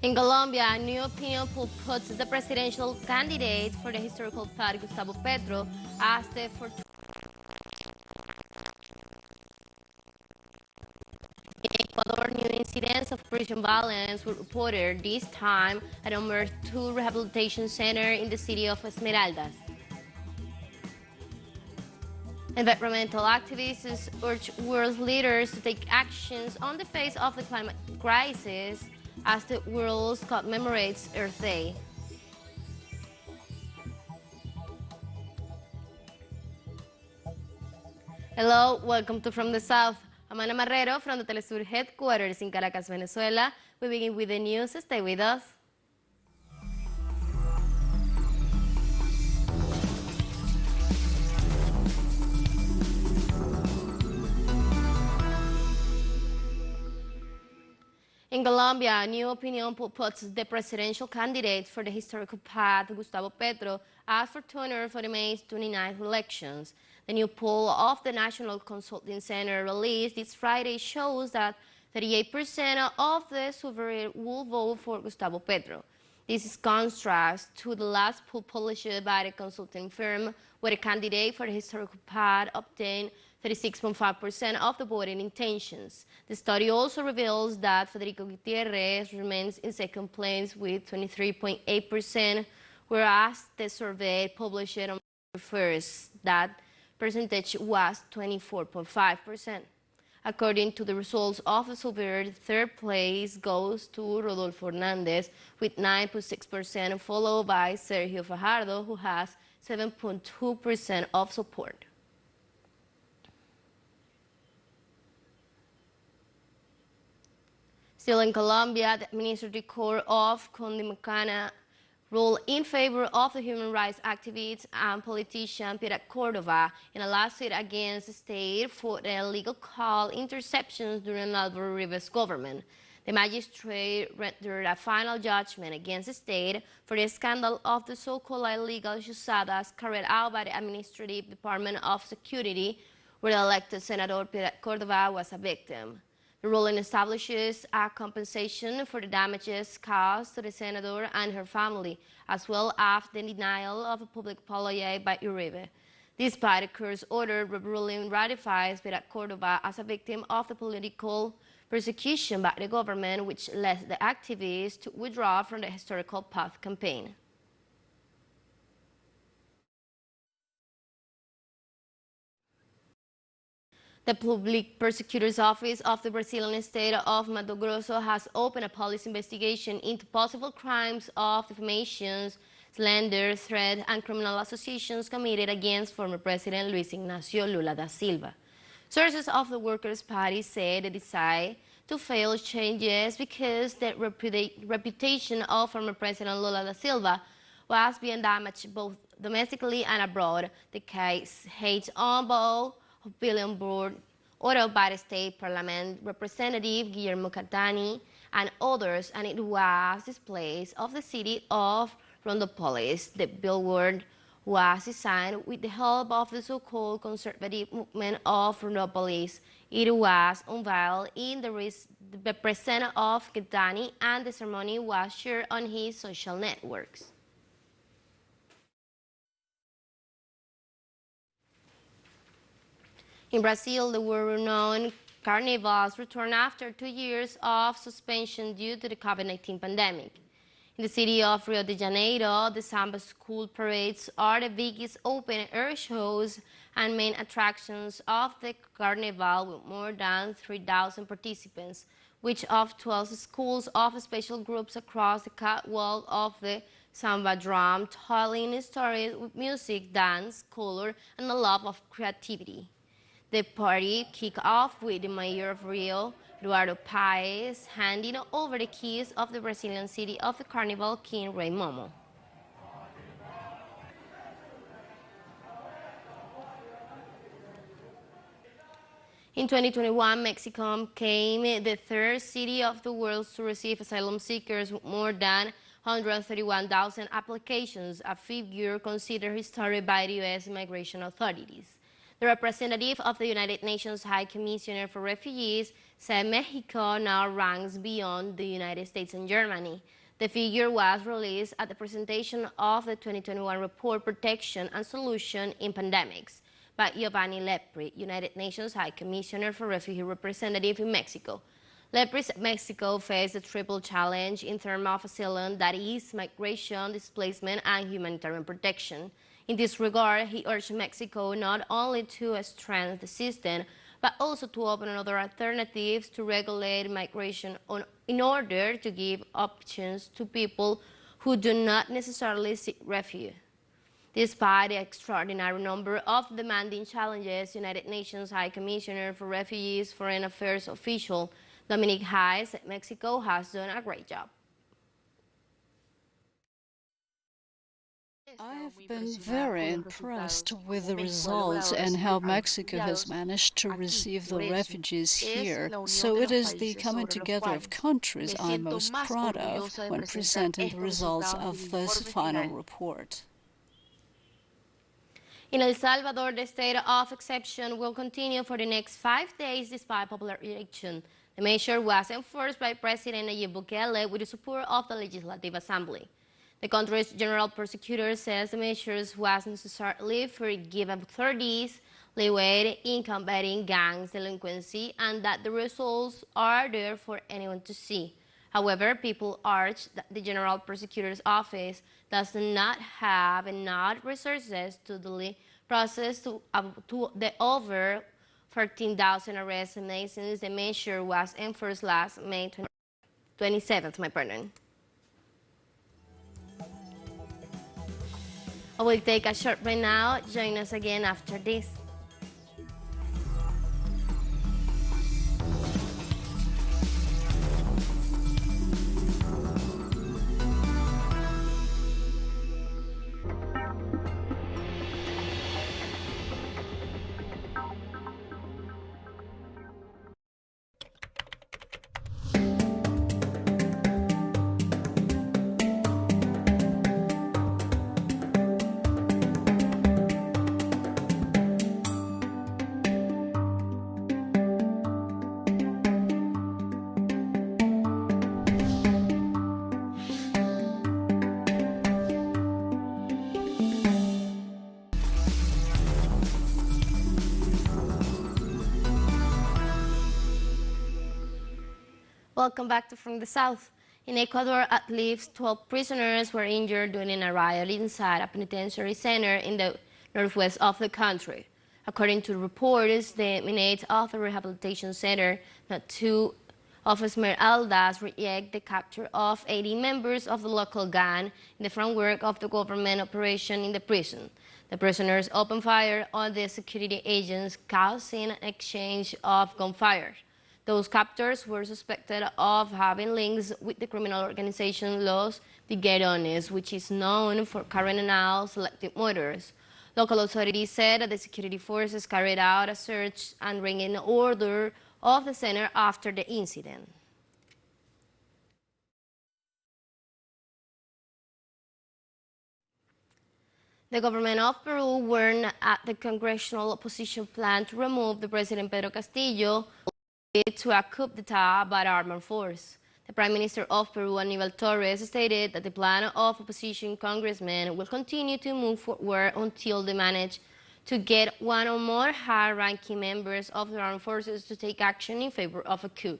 In Colombia, a new opinion poll puts the presidential candidate for the historical party, Gustavo Petro, as the In Ecuador, new incidents of prison violence were reported, this time at a number 2 rehabilitation center in the city of Esmeraldas. Environmental activists urge world leaders to take actions on the face of the climate crisis as the world commemorates Earth Day. Hello, welcome to From the South. I'm Ana Marrero from the TeleSUR headquarters in Caracas, Venezuela. We begin with the news. Stay with us. In Colombia, a new opinion poll puts the presidential candidate for the historical path, Gustavo Petro, as front-runner for the May 29th elections. The new poll of the National Consulting Center released this Friday shows that 38% of the surveyed will vote for Gustavo Petro. This is contrast to the last poll published by the consulting firm, where the candidate for the historical path obtained 36.5% of the voting intentions. The study also reveals that Federico Gutiérrez remains in second place with 23.8%, whereas the survey published on the 1st, that percentage was 24.5%. According to the results of the survey, third place goes to Rodolfo Hernández with 9.6%, followed by Sergio Fajardo, who has 7.2% of support. Still in Colombia, the Administrative Court of Cundinamarca ruled in favor of the human rights activist and politician Piedad Córdoba in a lawsuit against the state for the illegal call interceptions during Álvaro Uribe's government. The magistrate rendered a final judgment against the state for the scandal of the so-called illegal chuzadas carried out by the Administrative Department of Security, where the elected Senator Piedad Córdoba was a victim. The ruling establishes a compensation for the damages caused to the senator and her family, as well as the denial of a public apology by Uribe. Despite the court's order, the ruling ratifies Piedad Córdoba as a victim of the political persecution by the government, which led the activists to withdraw from the historical path campaign. The Public Prosecutor's Office of the Brazilian state of Mato Grosso has opened a police investigation into possible crimes of defamation, slander, threat, and criminal associations committed against former President Luiz Inácio Lula da Silva. Sources of the Workers' Party say they decide to fail changes because the reputation of former President Lula da Silva was being damaged both domestically and abroad. The case hates on both billion board ordered by the state parliament representative Guillermo Catani and others, and it was displayed of the city of Rondonópolis. The billboard was designed with the help of the so-called conservative movement of Rondonópolis. It was unveiled in the presence of Catani, and the ceremony was shared on his social networks. In Brazil, the world-renowned carnivals return after 2 years of suspension due to the COVID-19 pandemic. In the city of Rio de Janeiro, the Samba School parades are the biggest open-air shows and main attractions of the carnival, with more than 3,000 participants, which of 12 schools of special groups across the catwalk of the Samba drum, telling stories with music, dance, color, and a love of creativity. The party kicked off with the mayor of Rio, Eduardo Paes, handing over the keys of the Brazilian city of the carnival, King Rei Momo. In 2021, Mexico became the third city of the world to receive asylum seekers with more than 131,000 applications, a figure considered historic by the U.S. immigration authorities. The representative of the United Nations High Commissioner for Refugees said Mexico now ranks beyond the United States and Germany. The figure was released at the presentation of the 2021 report Protection and Solution in Pandemics by Giovanni Lepri, United Nations High Commissioner for Refugee Representative in Mexico. Lepri said Mexico faced a triple challenge in terms of asylum, that is, migration, displacement, and humanitarian protection. In this regard, he urged Mexico not only to strengthen the system, but also to open other alternatives to regulate migration in order to give options to people who do not necessarily seek refuge. Despite the extraordinary number of demanding challenges, United Nations High Commissioner for Refugees Foreign Affairs official Dominic Hayes said Mexico has done a great job. I've been very impressed with the results and how Mexico has managed to receive the refugees here. So it is the coming together of countries I'm most proud of when presenting the results of this final report. In El Salvador, the state of exception will continue for the next 5 days despite popular election. The measure was enforced by President Nayib Bukele with the support of the Legislative Assembly. The country's general prosecutor says the measures was necessarily for give authorities leeway in combating gangs delinquency and that the results are there for anyone to see. However, people urge that the General Prosecutor's Office does not have enough resources to delay process to the over 14,000 arrests made since the measure was enforced last May 27th. I will take a short break now. Join us again after this. Welcome back to From the South. In Ecuador, at least 12 prisoners were injured during a riot inside a penitentiary center in the northwest of the country. According to reports, the inmates of the rehabilitation center, not two of Esmeraldas, reject the capture of 80 members of the local gang in the framework of the government operation in the prison. The prisoners opened fire on the security agents, causing an exchange of gunfire. Those captors were suspected of having links with the criminal organization Los Tiguerones, which is known for carrying out selective murders. Local authorities said that the security forces carried out a search and ringing order of the center after the incident. The government of Peru warned at the congressional opposition plan to remove the President Pedro Castillo to a coup d'etat by the armed force. The Prime Minister of Peru, Aníbal Torres, stated that the plan of opposition congressmen will continue to move forward until they manage to get one or more high-ranking members of the armed forces to take action in favor of a coup.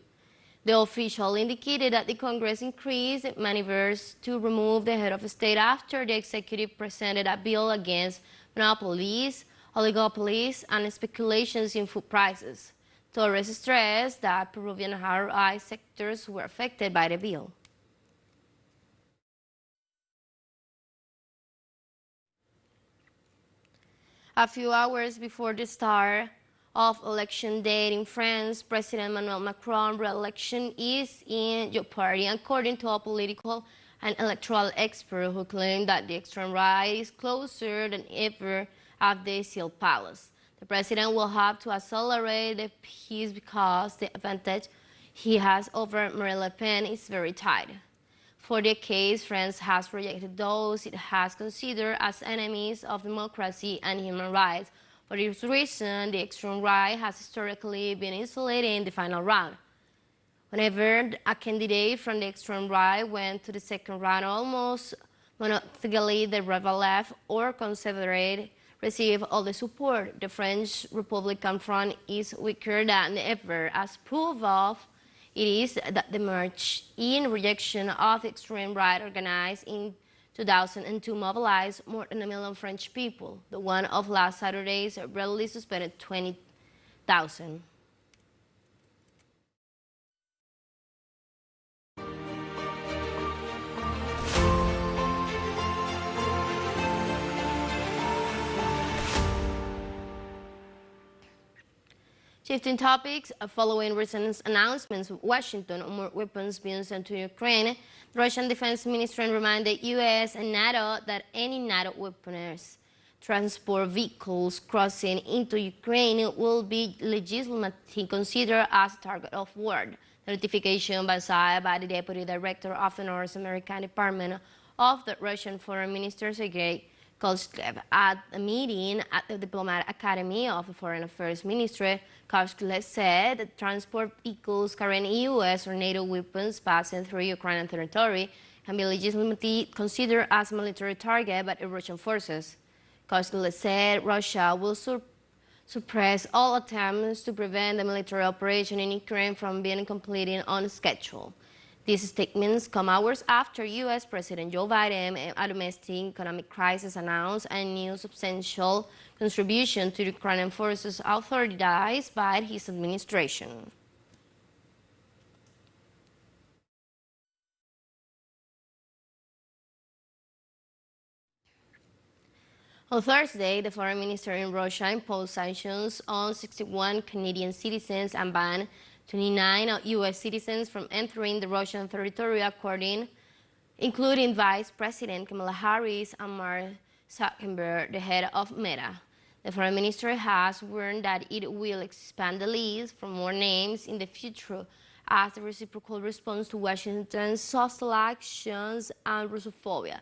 The official indicated that the Congress increased maneuvers to remove the head of state after the executive presented a bill against monopolies, oligopolies, and speculations in food prices. Torres stressed that Peruvian higher-rise sectors were affected by the bill. A few hours before the start of election day in France, President Emmanuel Macron's re-election is in jeopardy, according to a political and electoral expert who claimed that the extreme right is closer than ever at the Seal Palace. The president will have to accelerate the pace because the advantage he has over Marine Le Pen is very tight. For decades, France has rejected those it has considered as enemies of democracy and human rights, For this reason, the extreme right has historically been isolated in the final round. Whenever a candidate from the extreme right went to the second round, almost monotonically the rebel left or conservative received all the support. The French Republican Front is weaker than ever. As proof of it is that the march in rejection of the extreme right organized in 2002 mobilized more than 1 million French people. The one of last Saturday's rally suspended 20,000. Shifting topics, following recent announcements of Washington on more weapons being sent to Ukraine, the Russian Defense Ministry reminded the U.S. and NATO that any NATO weapons transport vehicles crossing into Ukraine will be legitimately considered as a target of war. The notification was signed by the Deputy Director of the North American Department of the Russian Foreign Minister Sergei Kovalev at a meeting at the Diplomatic Academy of the Foreign Affairs Ministry. Kovalev said that transport vehicles carrying U.S. or NATO weapons passing through Ukrainian territory can be legitimately considered as a military target by the Russian forces. Kovalev said Russia will suppress all attempts to prevent the military operation in Ukraine from being completed on schedule. These statements come hours after U.S. President Joe Biden, a domestic economic crisis, announced a new substantial contribution to the Ukrainian forces authorized by his administration. On Thursday, the foreign minister in Russia imposed sanctions on 61 Canadian citizens and banned 29 U.S. citizens from entering the Russian territory, including Vice President Kamala Harris and Mark Zuckerberg, the head of Meta. The foreign minister has warned that it will expand the list for more names in the future as a reciprocal response to Washington's hostile actions and Russophobia.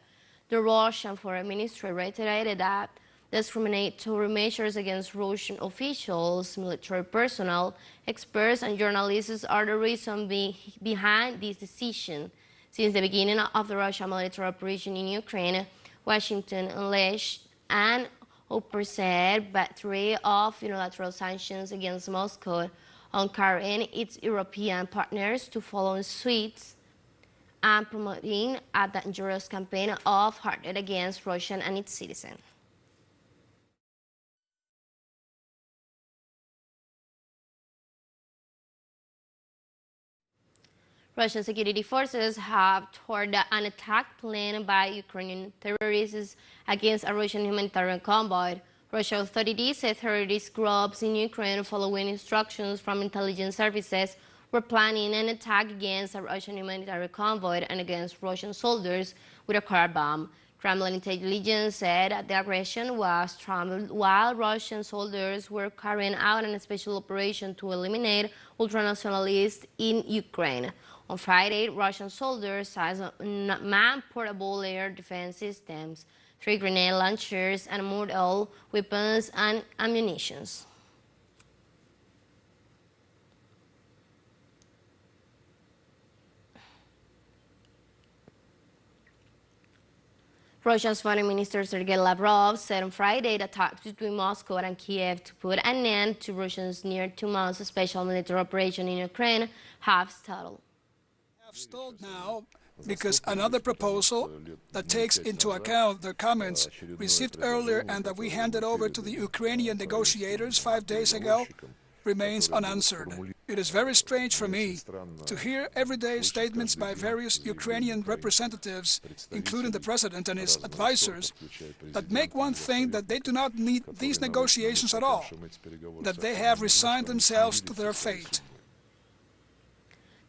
The Russian foreign ministry reiterated that discriminatory measures against Russian officials, military personnel, experts, and journalists are the reason behind this decision. Since the beginning of the Russian military operation in Ukraine, Washington unleashed an unprecedented battery of unilateral sanctions against Moscow, encouraging its European partners to follow suit and promoting a dangerous campaign of hatred against Russia and its citizens. Russian security forces have thwarted an attack planned by Ukrainian terrorists against a Russian humanitarian convoy. Russian authorities said terrorist groups in Ukraine, following instructions from intelligence services, were planning an attack against a Russian humanitarian convoy and against Russian soldiers with a car bomb. Kremlin intelligence said that the aggression was trampled while Russian soldiers were carrying out a special operation to eliminate ultranationalists in Ukraine. On Friday, Russian soldiers seized man-portable air defense systems, 3 grenade launchers, and mortar weapons and ammunition. Russia's Foreign Minister Sergei Lavrov said on Friday that talks between Moscow and Kiev to put an end to Russia's near 2 months special military operation in Ukraine have stalled. Stalled now because another proposal that takes into account the comments received earlier and that we handed over to the Ukrainian negotiators 5 days ago remains unanswered. It is very strange for me to hear everyday statements by various Ukrainian representatives, including the president and his advisors, that make one think that they do not need these negotiations at all, that they have resigned themselves to their fate.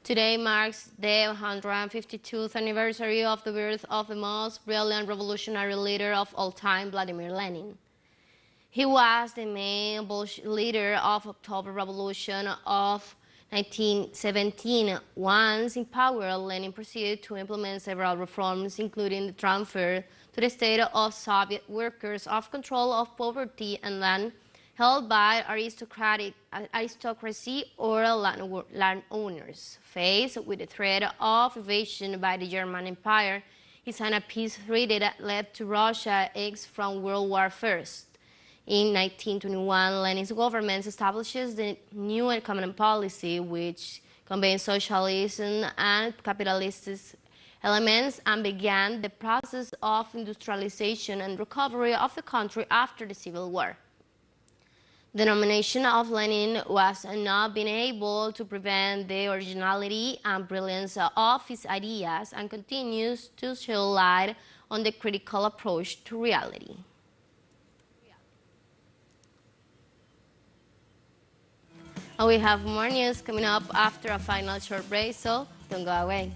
Today marks the 152th anniversary of the birth of the most brilliant revolutionary leader of all time, Vladimir Lenin. He was the main Bolshevik leader of October Revolution of 1917. Once in power, Lenin proceeded to implement several reforms, including the transfer to the state of Soviet workers of control of poverty and land held by aristocracy or landowners. Faced with the threat of invasion by the German Empire, he signed a peace treaty that led to Russia's exit from World War I. In 1921, Lenin's government establishes the new economic policy, which combined socialism and capitalist elements and began the process of industrialization and recovery of the country after the Civil War. The nomination of Lenin was not being able to prevent the originality and brilliance of his ideas and continues to shed light on the critical approach to reality. And we have more news coming up after a final short break, so don't go away.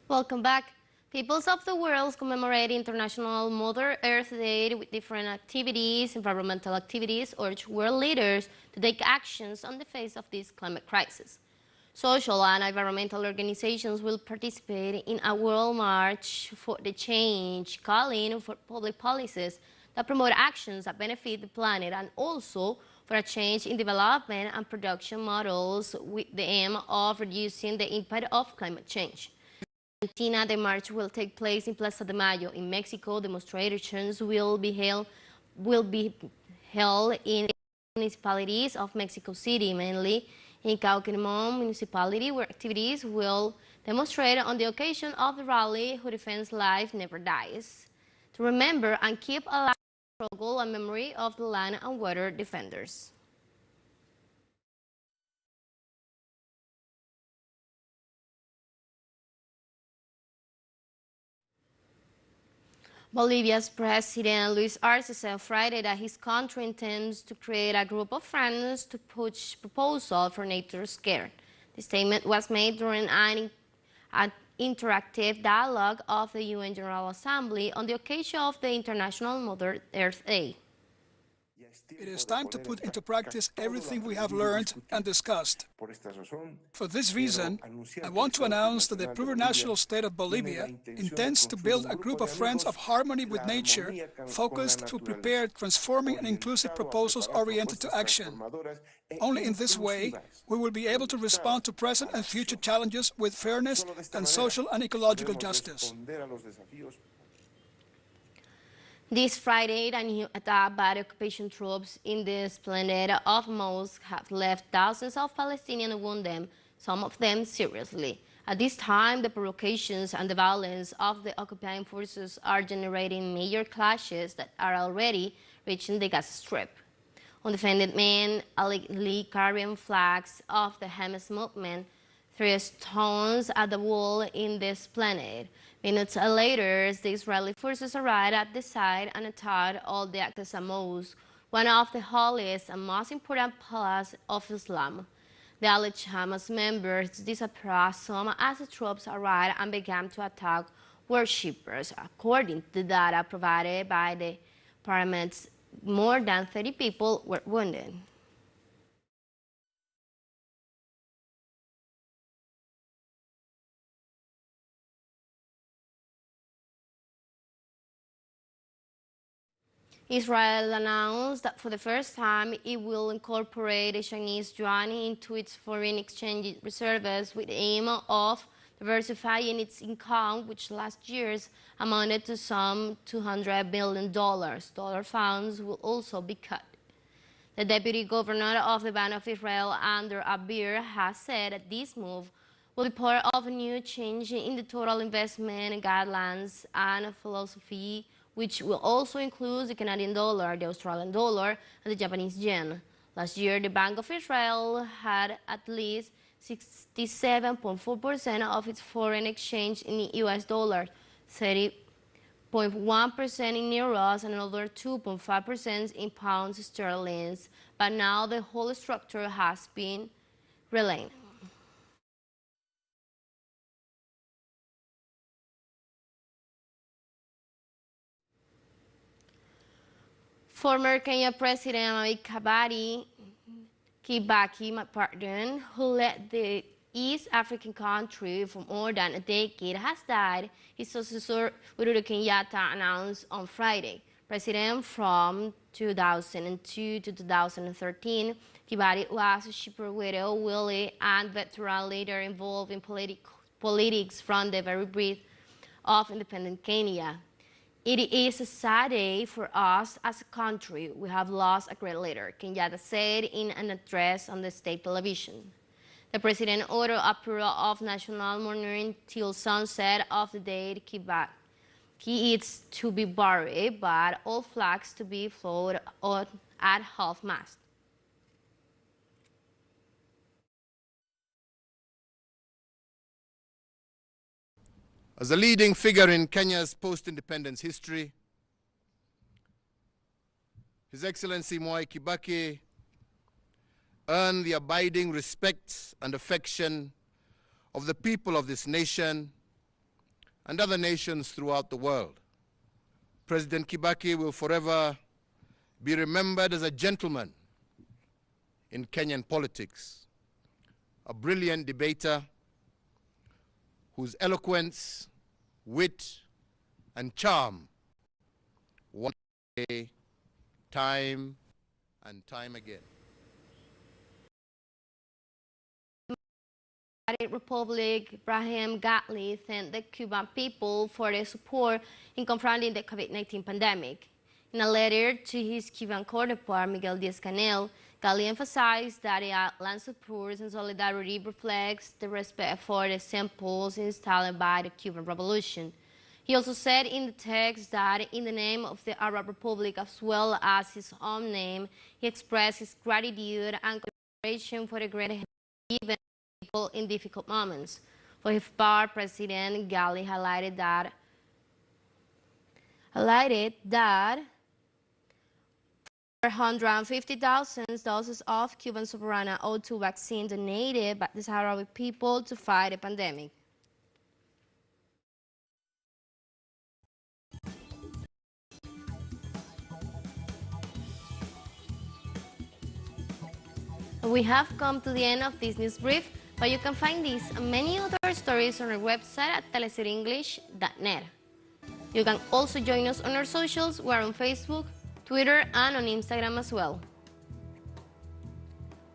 Welcome back. Peoples of the world commemorate International Mother Earth Day with different activities, environmental activities, urge world leaders to take actions on the face of this climate crisis. Social and environmental organizations will participate in a world march for the change, calling for public policies that promote actions that benefit the planet and also for a change in development and production models with the aim of reducing the impact of climate change. In Argentina, the march will take place in Plaza de Mayo. In Mexico, demonstrations will be held in municipalities of Mexico City, mainly in Cauquenemon municipality, where activities will demonstrate on the occasion of the rally Who Defends Life Never Dies, to remember and keep alive the struggle and memory of the land and water defenders. Bolivia's President Luis Arce said Friday that his country intends to create a group of friends to push proposals for nature's care. The statement was made during an interactive dialogue of the UN General Assembly on the occasion of the International Mother Earth Day. It is time to put into practice everything we have learned and discussed. For this reason, I want to announce that the plurinational state of Bolivia intends to build a group of friends of harmony with nature, focused to prepare transforming and inclusive proposals oriented to action. Only in this way, we will be able to respond to present and future challenges with fairness and social and ecological justice. This Friday, a new attack by the occupation troops in the esplanade of mosques have left thousands of Palestinians wounded, some of them seriously. At this time, the provocations and the violence of the occupying forces are generating major clashes that are already reaching the Gaza Strip. Undefended men allegedly carrying flags of the Hamas movement threw stones at the wall in the esplanade. Minutes later, the Israeli forces arrived at the site and attacked all the Aqsa Mosque, one of the holiest and most important pillars of Islam. The alleged Hamas members dispersed some as the troops arrived and began to attack worshippers. According to the data provided by the paramedics, more than 30 people were wounded. Israel announced that for the first time it will incorporate the Chinese yuan into its foreign exchange reserves with the aim of diversifying its income, which last year's amounted to some $200 billion. Dollar funds will also be cut. The deputy governor of the Bank of Israel, Andrew Abir, has said that this move will be part of a new change in the total investment guidelines and philosophy, which will also include the Canadian dollar, the Australian dollar, and the Japanese yen. Last year, the Bank of Israel had at least 67.4% of its foreign exchange in US dollars, 30.1% in euros, and another 2.5% in pounds sterling. But now the whole structure has been realigned. Former Kenya President Kibaki, who led the East African country for more than a decade, has died, his successor Uhuru Kenyatta announced on Friday. President from 2002 to 2013, Kibaki was a shepherd widow, willie, and veteran leader involved in politics from the very birth of independent Kenya. It is a sad day for us as a country. We have lost a great leader, Kenyatta said in an address on the state television. The president ordered a period of national mourning till sunset of the day Kibaki is to be buried, but all flags to be flown at half-mast. As a leading figure in Kenya's post-independence history, His Excellency Mwai Kibaki earned the abiding respect and affection of the people of this nation and other nations throughout the world. President Kibaki will forever be remembered as a gentleman in Kenyan politics, a brilliant debater whose eloquence, wit, and charm won the day time and time again. Republic Ibrahim Gatli thanked the Cuban people for their support in confronting the COVID-19 pandemic. In a letter to his Cuban counterpart, Miguel Diaz-Canel, Gatli emphasized that the island's support and solidarity reflects the respect for the symbols installed by the Cuban Revolution. He also said in the text that in the name of the Arab Republic as well as his own name, he expressed his gratitude and consideration for the great help given people in difficult moments. For his part, President Gatli highlighted that 450,000 doses of Cuban Soberana O2 vaccine donated by the Sahrawi people to fight the pandemic. We have come to the end of this news brief, but you can find these and many other stories on our website at telesurenglish.net. You can also join us on our socials. We're on Facebook, Twitter, and on Instagram as well.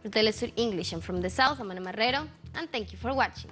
For TeleSUR English and from the South, I'm Ana Marrero, and thank you for watching.